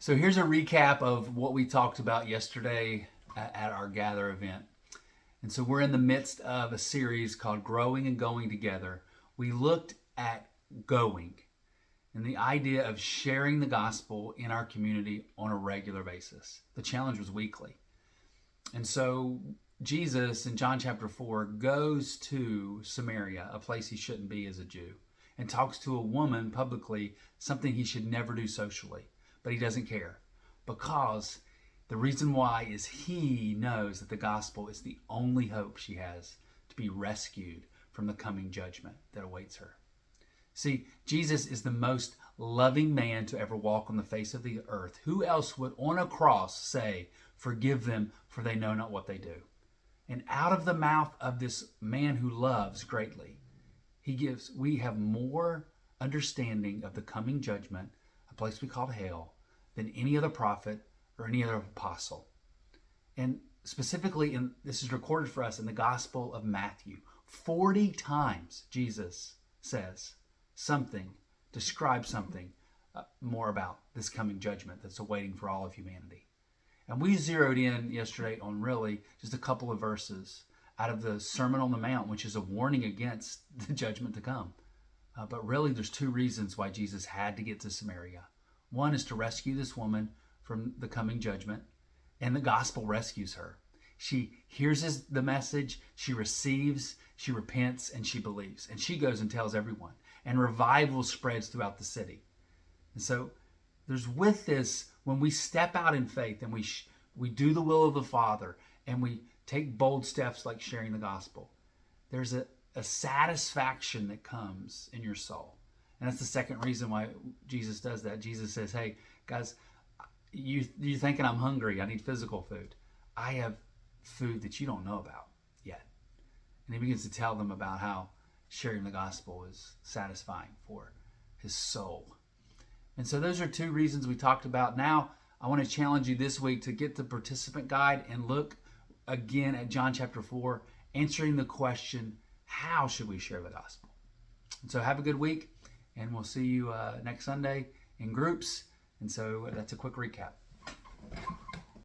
So here's a recap of what we talked about yesterday at our Gather event. And so we're in the midst of a series called Growing and Going Together. We looked at going and the idea of sharing the gospel in our community on a regular basis. The challenge was weekly. And so Jesus in John chapter 4 goes to Samaria, a place he shouldn't be as a Jew, and talks to a woman publicly, something he should never do socially. But he doesn't care, because the reason why is he knows that the gospel is the only hope she has to be rescued from the coming judgment that awaits her. See, Jesus is the most loving man to ever walk on the face of the earth. Who else would on a cross say, "Forgive them, for they know not what they do"? And out of the mouth of this man who loves greatly, we have more understanding of the coming judgment, a place we call hell, than any other prophet or any other apostle. And specifically, this is recorded for us in the Gospel of Matthew. 40 times Jesus says something, describes something more about this coming judgment that's awaiting for all of humanity. And we zeroed in yesterday on really just a couple of verses out of the Sermon on the Mount, which is a warning against the judgment to come. But really, there's two reasons why Jesus had to get to Samaria. One is to rescue this woman from the coming judgment, and the gospel rescues her. She hears the message, she receives, she repents, and she believes. And she goes and tells everyone. And revival spreads throughout the city. And so there's with this, when we step out in faith and we do the will of the Father and we take bold steps like sharing the gospel, there's a satisfaction that comes in your soul. And that's the second reason why Jesus does that. Jesus says, "Hey, guys, you're thinking I'm hungry. I need physical food. I have food that you don't know about yet." And he begins to tell them about how sharing the gospel is satisfying for his soul. And so those are two reasons we talked about. Now, I want to challenge you this week to get the participant guide and look again at John chapter 4, answering the question, how should we share the gospel? And so have a good week, and we'll see you next Sunday in groups. And so that's a quick recap.